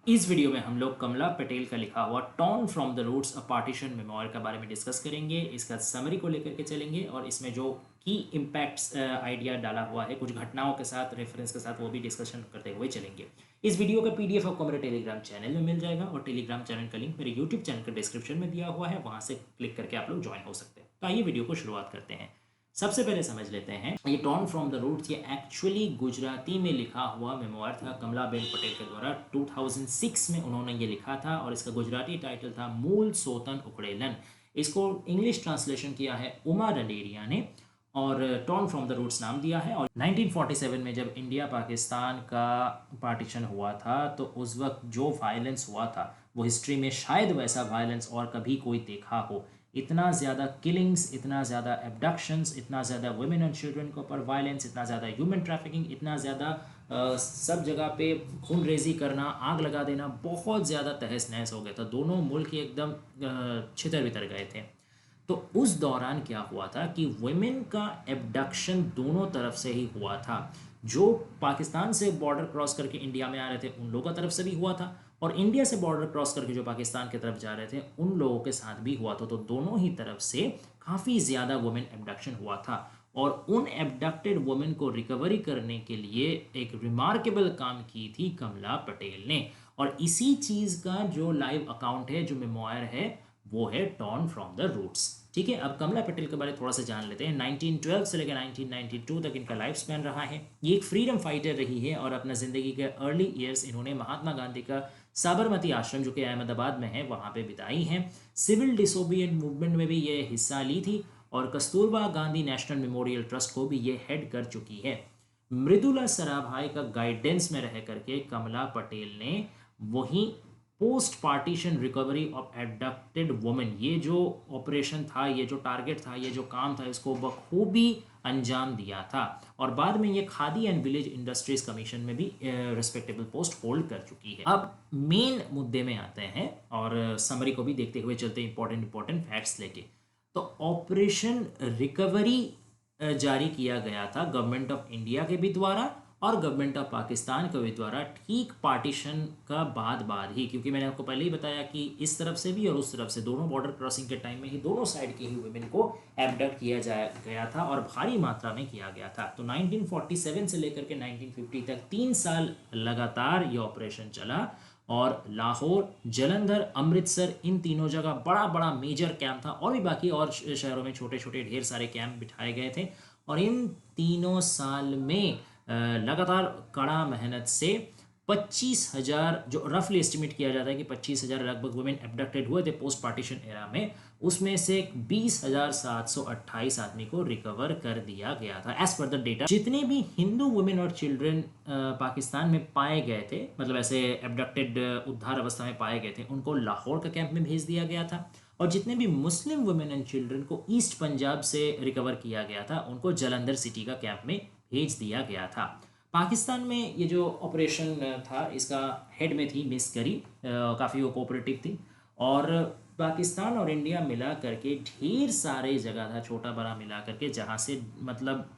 इस वीडियो में हम लोग कमला पटेल का लिखा हुआ torn from the roots a partition memoir के बारे में डिस्कस करेंगे। इसका समरी को लेकर के चलेंगे और इसमें जो की इम्पैक्ट्स आइडिया डाला हुआ है कुछ घटनाओं के साथ रेफरेंस के साथ वो भी डिस्कशन करते हुए चलेंगे। इस वीडियो का पीडीएफ आपको मेरे टेलीग्राम चैनल में मिल जाएगा और टेलीग्राम चैनल का लिंक मेरे यूट्यूब चैनल के डिस्क्रिप्शन में दिया हुआ है, वहाँ से क्लिक करके आप लोग ज्वाइन हो सकते हैं। तो आइए वीडियो को शुरुआत करते हैं। सबसे पहले समझ लेते हैं ये टॉर्न फ्रॉम द रूट्स ये एक्चुअली गुजराती में लिखा हुआ मेमोयर था कमलाबेन पटेल के द्वारा। 2006 में उन्होंने ये लिखा था और इसका गुजराती टाइटल था मूल सोतन उकड़ेलन। इसको इंग्लिश ट्रांसलेशन किया है उमा रंडेरिया ने और टॉर्न फ्रॉम द रूट्स नाम दिया है। और 1947 में जब इंडिया पाकिस्तान का पार्टीशन हुआ था तो उस वक्त जो वायलेंस हुआ था वो हिस्ट्री में शायद वैसा वायलेंस और कभी कोई देखा हो। इतना ज़्यादा किलिंग्स, इतना ज़्यादा एब्डक्शंस, इतना ज़्यादा वुमेन एंड चिल्ड्रन के ऊपर वायलेंस, इतना ज़्यादा ह्यूमन ट्रैफिकिंग, इतना ज़्यादा सब जगह पे खून रेजी करना, आग लगा देना, बहुत ज़्यादा तहस नहस हो गया था। दोनों मुल्क ही एकदम छितर बितर गए थे। तो उस दौरान क्या हुआ था कि वुमेन का एब्डक्शन दोनों तरफ से ही हुआ था। जो पाकिस्तान से बॉर्डर क्रॉस करके इंडिया में आ रहे थे उन लोगों की तरफ से भी हुआ था और इंडिया से बॉर्डर क्रॉस करके जो पाकिस्तान की तरफ जा रहे थे उन लोगों के साथ भी हुआ था। तो दोनों ही तरफ से काफ़ी ज़्यादा वुमेन एब्डक्शन हुआ था और उन एब्डक्टेड वुमेन को रिकवरी करने के लिए एक रिमार्केबल काम की थी कमला पटेल ने। और इसी चीज़ का जो लाइव अकाउंट है, जो मेमोयर है, वो है टॉर्न फ्रॉम द रूट्स। ठीक है, अब कमला पटेल के बारे में थोड़ा सा जान लेते हैं। 1912 से लेकर 1992 तक इनका लाइफ स्पैन रहा है। ये एक फ्रीडम फाइटर रही है और अपना ज़िंदगी के अर्ली ईयर्स इन्होंने महात्मा गांधी का साबरमती आश्रम जो कि अहमदाबाद में है वहाँ पे बिताई हैं। सिविल डिसोबिडियंट मूवमेंट में भी ये हिस्सा ली थी और Kasturba Gandhi national memorial trust को भी ये हेड कर चुकी है। मृदुला सराभाई का गाइडेंस में रह करके कमला पटेल ने वहीं post partition recovery of adapted women, ये जो ऑपरेशन था, ये जो टारगेट था, ये जो काम था, इसको बखूबी अंजाम दिया था। और बाद में ये khadi and village industries commission में भी रिस्पेक्टेबल पोस्ट होल्ड कर चुकी है। अब मेन मुद्दे में आते हैं और समरी को भी देखते हुए चलते हैं इंपॉर्टेंट फैक्ट्स लेके। तो ऑपरेशन रिकवरी जारी किया गया था गवर्नमेंट ऑफ इंडिया के भी द्वारा और गवर्नमेंट ऑफ पाकिस्तान के भी द्वारा ठीक पार्टीशन का बाद ही, क्योंकि मैंने आपको पहले ही बताया कि इस तरफ से भी और उस तरफ से दोनों बॉर्डर क्रॉसिंग के टाइम में ही दोनों साइड के ही वुमेन को एबडक्ट किया गया था और भारी मात्रा में किया गया था। तो 1947 से लेकर के 1950 तक 3 साल लगातार ये ऑपरेशन चला और लाहौर, जलंधर, अमृतसर, इन तीनों जगह बड़ा बड़ा मेजर कैंप था और भी बाकी और शहरों में छोटे छोटे ढेर सारे कैंप बिठाए गए थे। और इन तीनों साल में लगातार कड़ा मेहनत से 25,000, जो रफली एस्टिमेट किया जाता है कि 25,000 लगभग वुमेन एबडक्टेड हुए थे पोस्ट पार्टीशन एरा में, उसमें से 20,728 आदमी को रिकवर कर दिया गया था एज पर द डेटा। जितने भी हिंदू वुमेन और चिल्ड्रन पाकिस्तान में पाए गए थे, मतलब ऐसे एबडक्टेड उद्धार अवस्था में पाए गए थे, उनको लाहौर का कैंप में भेज दिया गया था। और जितने भी मुस्लिम वुमेन एंड चिल्ड्रन को ईस्ट पंजाब से रिकवर किया गया था उनको जलंधर सिटी का कैंप में भेज दिया गया था। पाकिस्तान में ये जो ऑपरेशन था इसका हेड में थी मिस करी, काफ़ी वो कोऑपरेटिव थी और पाकिस्तान और इंडिया मिला करके ढेर सारे जगह था, छोटा बड़ा मिला करके, जहाँ से मतलब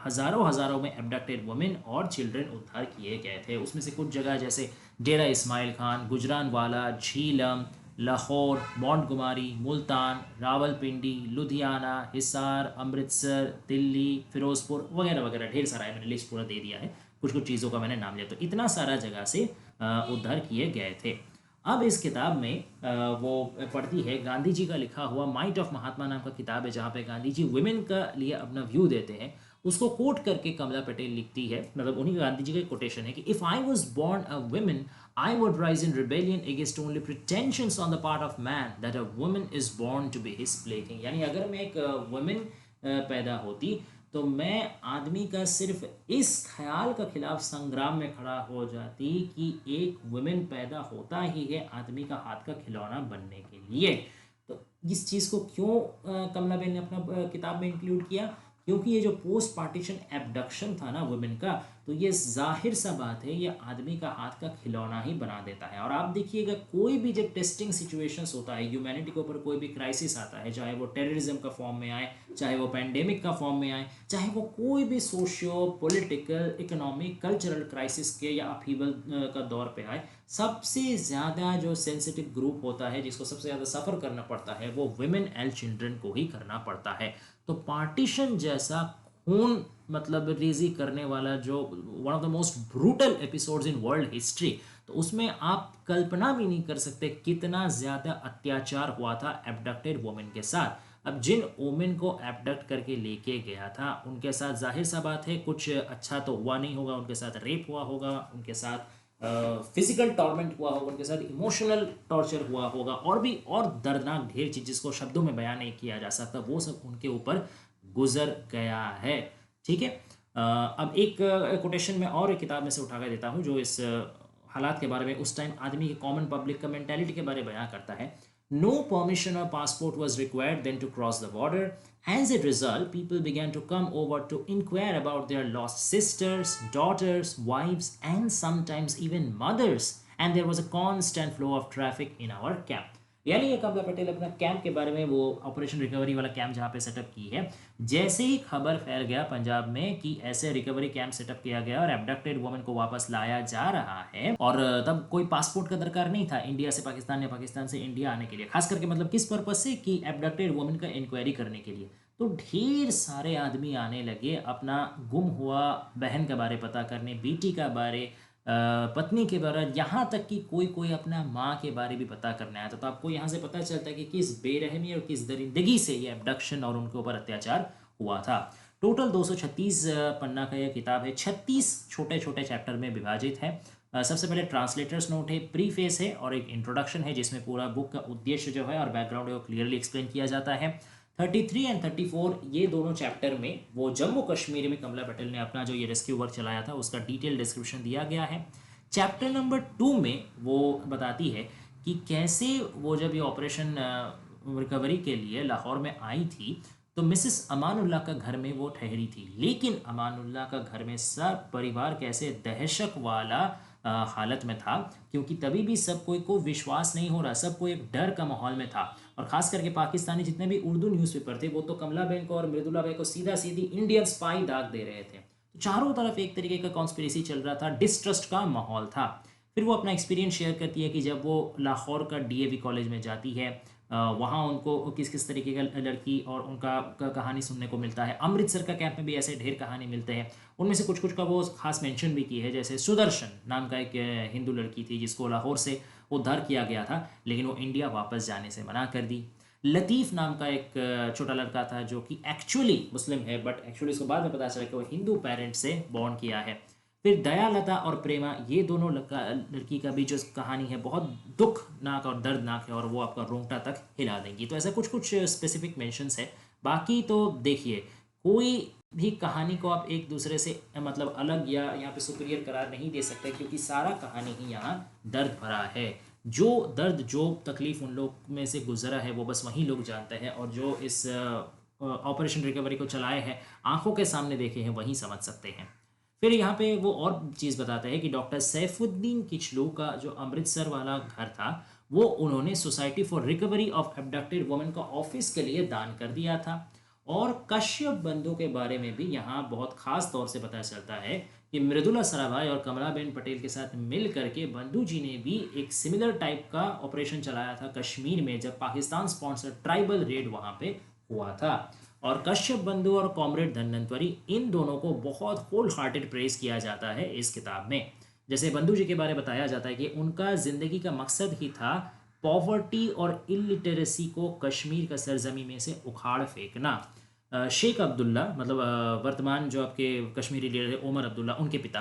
हज़ारों हज़ारों में एबडक्टेड वुमेन और चिल्ड्रन उद्धार किए गए थे। उसमें से कुछ जगह जैसे डेरा इस्माइल खान, गुजरानवाला, झीलम, लाहौर, मोंटगोमरी, मुल्तान, रावलपिंडी, लुधियाना, हिसार, अमृतसर, दिल्ली, फिरोजपुर वगैरह वगैरह ढेर सारा है। मैंने लिस्ट पूरा दे दिया है, कुछ कुछ चीज़ों का मैंने नाम लिया। तो इतना सारा जगह से उद्धार किए गए थे। अब इस किताब में वो पढ़ती है, गांधी जी का लिखा हुआ माइट ऑफ महात्मा नाम का किताब है, जहाँ पे गांधी जी वुमेन का लिए अपना व्यू देते हैं। उसको कोट करके कमला पटेल लिखती है, मतलब उन्हीं गांधी जी का कोटेशन है कि if I was born a women I would rise in rebellion against only pretensions on the part of man that a woman is born to be his plaything। यानी अगर मैं एक वुमेन पैदा होती तो मैं आदमी का सिर्फ इस ख्याल का खिलाफ संग्राम में खड़ा हो जाती कि एक वुमेन पैदा होता ही है आदमी का हाथ का खिलौना बनने के लिए। तो इस चीज़ को क्यों कमला बेन ने अपना किताब में इंक्लूड किया? क्योंकि ये जो पोस्ट पार्टीशन एबडक्शन था ना वुमेन का, तो ये जाहिर सा बात है, ये आदमी का हाथ का खिलौना ही बना देता है। और आप देखिएगा कोई भी जब टेस्टिंग सिचुएशंस होता है, ह्यूमैनिटी के ऊपर कोई भी क्राइसिस आता है, चाहे वो टेररिज्म का फॉर्म में आए, चाहे वो पैंडेमिक का फॉर्म में आए, चाहे वो कोई भी socio political economic cultural crisis के या अपहीवल का दौर पे आए, सबसे ज़्यादा जो सेंसिटिव ग्रुप होता है, जिसको सबसे ज़्यादा सफ़र करना पड़ता है, वो वुमेन एंड चिल्ड्रन को ही करना पड़ता है। तो पार्टीशन जैसा खून मतलब रेजी करने वाला जो one of the most brutal episodes in world history, तो उसमें आप कल्पना भी नहीं कर सकते कितना ज़्यादा अत्याचार हुआ था एब्डक्टेड वुमेन के साथ। अब जिन वुमेन को एब्डक्ट करके लेके गया था उनके साथ जाहिर सा बात है कुछ अच्छा तो हुआ नहीं होगा, उनके साथ रेप हुआ होगा, उनके साथ फिजिकल टॉर्मेंट हुआ होगा, उनके साथ इमोशनल टॉर्चर हुआ होगा, और भी और दर्दनाक ढेर चीज़ जिसको शब्दों में बयान नहीं किया जा सकता, वो सब उनके ऊपर गुजर गया है। ठीक है। अब एक कोटेशन में और एक किताब में से उठा कर देता हूँ जो इस हालात के बारे में, उस टाइम आदमी के कॉमन पब्लिक का मेंटालिटी के बारे में बयां करता है। नो परमिशन और passport was required then to cross the border. As a result, people began to come over to inquire about their lost sisters, daughters, wives, and sometimes even mothers. And there was a constant flow of traffic in our camp. यानी ये कमला पटेल अपना camp के बारे में, वो operation recovery वाला camp जहाँ पे सेटअप की है, जैसे ही खबर फैल गया पंजाब में कि ऐसे रिकवरी कैंप सेटअप किया गया और एब्डक्टेड वुमेन को वापस लाया जा रहा है, और तब कोई पासपोर्ट का दरकार नहीं था इंडिया से पाकिस्तान या पाकिस्तान से इंडिया आने के लिए, खास करके मतलब किस पर्पज से कि एब्डक्टेड वुमेन का इंक्वायरी करने के लिए। तो ढेर सारे आदमी आने लगे अपना गुम हुआ बहन के बारे पता करने, बेटी का बारे, पत्नी के बारे, यहाँ तक कि कोई कोई अपना माँ के बारे भी पता करने आया था। तो आपको यहाँ से पता चलता है कि किस बेरहमी और किस दरिंदगी से ये एब्डक्शन और उनके ऊपर अत्याचार हुआ था। टोटल 236 पन्ना का यह किताब है, 36 छोटे छोटे चैप्टर में विभाजित है। सबसे पहले ट्रांसलेटर्स नोट है, प्रीफेस है और एक इंट्रोडक्शन है जिसमें पूरा बुक का उद्देश्य जो है और बैकग्राउंड है वो क्लियरली एक्सप्लेन किया जाता है। 33 एंड 34 ये दोनों चैप्टर में वो जम्मू कश्मीर में कमला पटेल ने अपना जो ये रेस्क्यू वर्क चलाया था उसका डिटेल डिस्क्रिप्शन दिया गया है। चैप्टर नंबर 2 में वो बताती है कि कैसे वो जब ये ऑपरेशन रिकवरी के लिए लाहौर में आई थी तो मिसेस अमानुल्लाह का घर में वो ठहरी थी, लेकिन अमानुल्लाह का घर में सब परिवार कैसे दहशत वाला हालत में था, क्योंकि तभी भी सब कोई को विश्वास नहीं हो रहा, सब कोई एक डर का माहौल में था। और खास करके पाकिस्तानी जितने भी उर्दू न्यूज़पेपर थे वो तो कमला बहन को और मृदुला बहन को सीधा सीधी इंडियन स्पाई दाग दे रहे थे। तो चारों तरफ एक तरीके का कॉन्स्पिरेसी चल रहा था, डिस्ट्रस्ट का माहौल था। फिर वो अपना एक्सपीरियंस शेयर करती है कि जब वो लाहौर का डीएवी कॉलेज में जाती है, वहाँ उनको किस किस तरीके का लड़की और उनका कहानी सुनने को मिलता है। अमृतसर का कैंप में भी ऐसे ढेर कहानी मिलते हैं, उनमें से कुछ कुछ का वो खास मेंशन भी की है। जैसे सुदर्शन नाम का एक हिंदू लड़की थी जिसको लाहौर से उद्धार किया गया था, लेकिन वो इंडिया वापस जाने से मना कर दी। लतीफ़ नाम का एक छोटा लड़का था जो कि एक्चुअली मुस्लिम है, बट एक्चुअली इसको बाद में पता चला कि वो हिंदू पेरेंट्स से बॉर्न किया है। फिर दयालता और प्रेमा, ये दोनों लड़की का भी जो कहानी है बहुत दुखनाक और दर्दनाक है और वो आपका रोंगटा तक हिला देंगी। तो ऐसा कुछ कुछ स्पेसिफिक मेंशंस है। बाकी तो देखिए, कोई भी कहानी को आप एक दूसरे से मतलब अलग या यहाँ पे सुपीरियर करार नहीं दे सकते, क्योंकि सारा कहानी ही यहाँ दर्द भरा है। जो दर्द जो तकलीफ़ उन लोग में से गुजरा है वो बस वही लोग जानते हैं, और जो इस ऑपरेशन रिकवरी को चलाए हैं, आंखों के सामने देखे हैं, वही समझ सकते हैं। फिर यहाँ पे वो और चीज़ बताते हैं कि डॉक्टर सैफुद्दीन किचलू का जो अमृतसर वाला घर था वो उन्होंने society for recovery of abducted women का ऑफिस के लिए दान कर दिया था। और कश्यप बंधु के बारे में भी यहाँ बहुत ख़ास तौर से पता चलता है कि मृदुला सराभाई और कमलाबेन पटेल के साथ मिल करके बंधु जी ने भी एक सिमिलर टाइप का ऑपरेशन चलाया था कश्मीर में, जब पाकिस्तान स्पॉन्सर्ड ट्राइबल रेड वहाँ पे हुआ था। और कश्यप बंधु और कॉमरेड धन्वंतरी, इन दोनों को बहुत होल हार्टेड प्रेज किया जाता है इस किताब में। जैसे बंधु जी के बारे में बताया जाता है कि उनका ज़िंदगी का मकसद ही था पॉवर्टी और इलिटरेसी को कश्मीर का सरजमी में से उखाड़ फेंकना। शेख अब्दुल्ला मतलब वर्तमान जो आपके कश्मीरी लीडर है ओमर अब्दुल्ला, उनके पिता,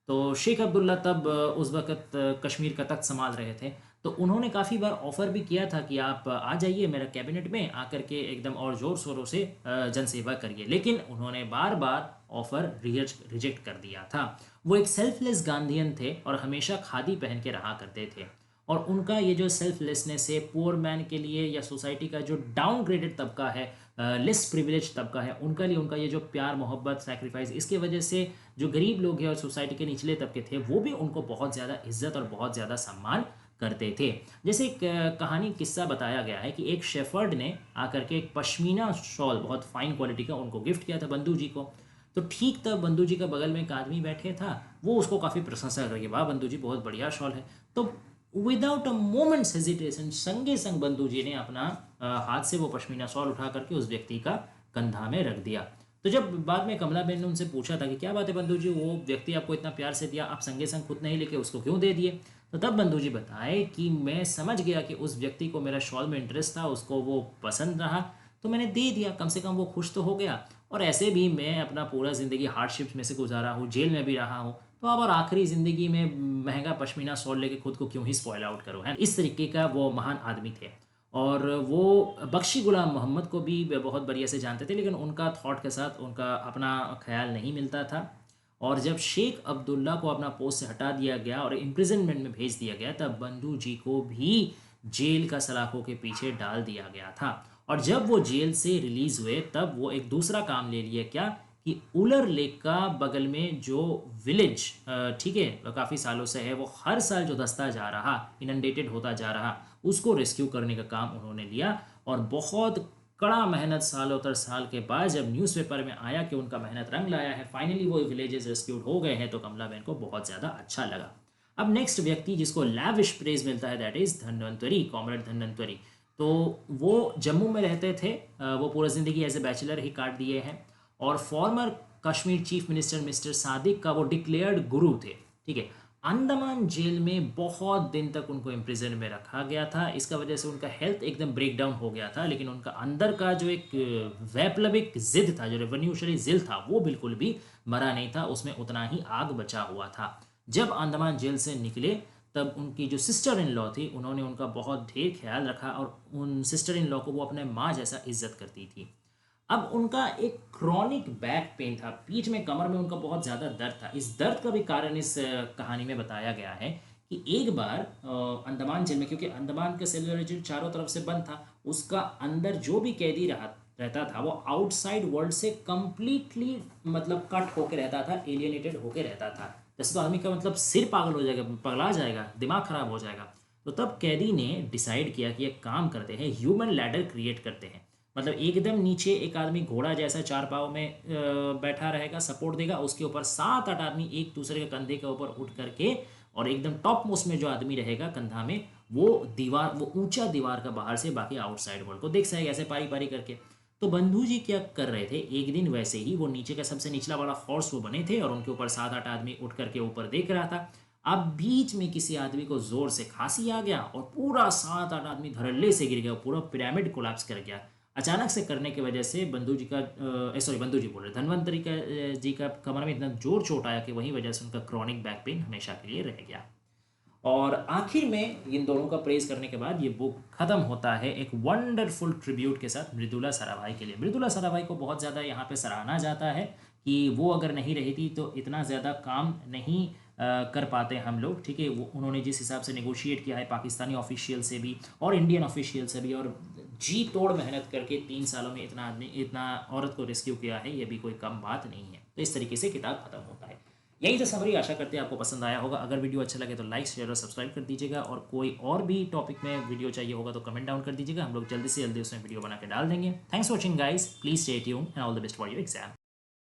तो शेख अब्दुल्ला तब उस वक़्त कश्मीर का तख्त संभाल रहे थे। तो उन्होंने काफ़ी बार ऑफ़र भी किया था कि आप आ जाइए मेरा कैबिनेट में, आकर के एकदम और ज़ोर शोरों से जनसेवा करिए, लेकिन उन्होंने बार बार ऑफ़र रिजेक्ट कर दिया था। वो एक सेल्फलेस गांधीयन थे और हमेशा खादी पहन के रहा करते थे। और उनका ये जो सेल्फलेसनेस है पुअर मैन के लिए या सोसाइटी का जो डाउनग्रेडेड तबका है, लेस प्रिविलेज तबका है, उनका लिए उनका ये जो प्यार मोहब्बत सैक्रिफाइस, इसकी वजह से जो गरीब लोग हैं और सोसाइटी के निचले तबके थे वो भी उनको बहुत ज़्यादा इज्जत और बहुत ज़्यादा सम्मान करते थे। जैसे एक कहानी किस्सा बताया गया है कि एक शेफर्ड ने आकर के एक पश्मीना शॉल बहुत फाइन क्वालिटी का उनको गिफ्ट किया था बंधु जी को। तो ठीक तब बंधु जी का बगल में एक आदमी बैठे था, वो उसको काफ़ी प्रशंसा कर रही, वाह बंधु जी बहुत बढ़िया शॉल है। तो विदाउट अ मोमेंट्स हेजिटेशन संगे संग बंधु जी ने अपना हाथ से वो पश्मीना शॉल उठा करके उस व्यक्ति का कंधा में रख दिया। तो जब बाद में कमला बहन ने उनसे पूछा था कि क्या बात है बंधु जी, वो व्यक्ति आपको इतना प्यार से दिया, आप संगे संग खुद नहीं लेके उसको क्यों दे दिए? तो तब बंधु जी बताए कि मैं समझ गया कि उस व्यक्ति को मेरा शॉल में इंटरेस्ट था, उसको वो पसंद रहा, तो मैंने दे दिया, कम से कम वो खुश तो हो गया। और ऐसे भी मैं अपना पूरा ज़िंदगी हार्डशिप्स में से गुजारा हूँ, जेल में भी रहा हूँ, तो अब और आखिरी ज़िंदगी में महंगा पश्मीना शॉल लेके खुद को क्यों ही स्पॉइल आउट करो, है। इस तरीके का वो महान आदमी थे। और वो बख्शी गुलाम मोहम्मद को भी बहुत बढ़िया से जानते थे, लेकिन उनका थॉट के साथ उनका अपना ख्याल नहीं मिलता था। और जब शेख अब्दुल्ला को अपना पोस्ट से हटा दिया गया और इम्प्रिजनमेंट में भेज दिया गया, तब बंधु जी को भी जेल का सलाखों के पीछे डाल दिया गया था। और जब वो जेल से रिलीज़ हुए तब वो एक दूसरा काम ले लिया, क्या कि उलर लेक का बगल में जो विलेज, ठीक है, काफ़ी सालों से है, वो हर साल जो धंसता जा रहा, इनंडेटेड होता जा रहा, उसको रेस्क्यू करने का काम उन्होंने लिया। और बहुत कड़ा मेहनत सालों तर साल के बाद जब न्यूज़पेपर में आया कि उनका मेहनत रंग लाया है, फाइनली वो विलेजेस रेस्क्यूड हो गए हैं, तो कमला बहन को बहुत ज़्यादा अच्छा लगा। अब नेक्स्ट व्यक्ति जिसको लैविश प्रेज मिलता है that is Dhanvantari, comrade Dhanvantari. तो वो जम्मू में रहते थे, वो पूरा ज़िंदगी एज ए बैचलर ही काट दिए हैं। और farmer Kashmir chief minister mister Sadiq का वो डिक्लेयर्ड गुरु थे, ठीक है। अंडमान जेल में बहुत दिन तक उनको इम्प्रिजन में रखा गया था, इसका वजह से उनका हेल्थ एकदम ब्रेक डाउन हो गया था, लेकिन उनका अंदर का जो एक वैप्लविक जिद था, जो रेवोल्यूशनरी जिल था, वो बिल्कुल भी मरा नहीं था, उसमें उतना ही आग बचा हुआ था। जब अंडमान जेल से निकले तब उनकी जो सिस्टर इन लॉ थी, उन्होंने उनका बहुत ढेर ख्याल रखा और उन सिस्टर इन लॉ को वो अपने माँ जैसा इज्जत करती थी। अब उनका एक क्रॉनिक बैक पेन था, पीठ में कमर में उनका बहुत ज़्यादा दर्द था। इस दर्द का भी कारण इस कहानी में बताया गया है कि एक बार अंडमान जेल में, क्योंकि अंडमान का सेलुलर जेल चारों तरफ से बंद था, उसका अंदर जो भी कैदी रहता था वो आउटसाइड वर्ल्ड से कंप्लीटली मतलब कट होकर रहता था, एलियनेटेड होकर रहता था। जैसे तो आदमी का मतलब सिर पागल हो जाएगा, पगला जाएगा, दिमाग खराब हो जाएगा। तो तब कैदी ने डिसाइड किया कि एक काम करते हैं, ह्यूमन लैडर क्रिएट करते हैं। मतलब एकदम नीचे एक आदमी घोड़ा जैसा चार पाँव में बैठा रहेगा, सपोर्ट देगा, उसके ऊपर 7-8 आदमी एक दूसरे के कंधे के ऊपर उठ करके, और एकदम टॉप मोस्ट में जो आदमी रहेगा कंधा में, वो दीवार, वो ऊंचा दीवार का बाहर से बाकी आउटसाइड वर्ल्ड को देख सकेगा, ऐसे पारी पारी करके। तो बंधु जी क्या कर रहे थे, एक दिन वैसे ही वो नीचे का सबसे निचला वाला हॉर्स वो बने थे और उनके ऊपर 7-8 आदमी उठ करके ऊपर देख रहा था। अब बीच में किसी आदमी को जोर से खांसी आ गया और पूरा 7-8 आदमी धड़ल्ले से गिर गया, पूरा पिरामिड कोलैप्स कर गया। अचानक से करने की वजह से बंधु जी बोल रहे धन्वंतरी का जी का कमर में इतना जोर चोट आया कि वही वजह से उनका क्रॉनिक बैक पेन हमेशा के लिए रह गया। और आखिर में इन दोनों का प्रेज करने के बाद ये बुक ख़त्म होता है एक वंडरफुल ट्रिब्यूट के साथ मृदुला साराभाई के लिए। मृदुला साराभाई को बहुत ज़्यादा यहाँ पे सराहना जाता है कि वो अगर नहीं रही थी तो इतना ज़्यादा काम नहीं कर पाते हम लोग, ठीक है। वो उन्होंने जिस हिसाब से नेगोशिएट किया है पाकिस्तानी ऑफिशियल से भी और इंडियन ऑफिशियल से भी, और जी तोड़ मेहनत करके 3 सालों में इतना औरत को रेस्क्यू किया है, ये भी कोई कम बात नहीं है। तो इस तरीके से किताब खत्म होता है। यही तो समरी, आशा करते हैं आपको पसंद आया होगा। अगर वीडियो अच्छा लगे तो लाइक शेयर और सब्सक्राइब कर दीजिएगा, और कोई और भी टॉपिक में वीडियो चाहिए होगा तो कमेंट डाउन कर दीजिएगा, हम लोग जल्दी से जल्दी उसमें वीडियो बना के डाल देंगे। Thanks for watching guys, please stay tuned and all the best for your exam.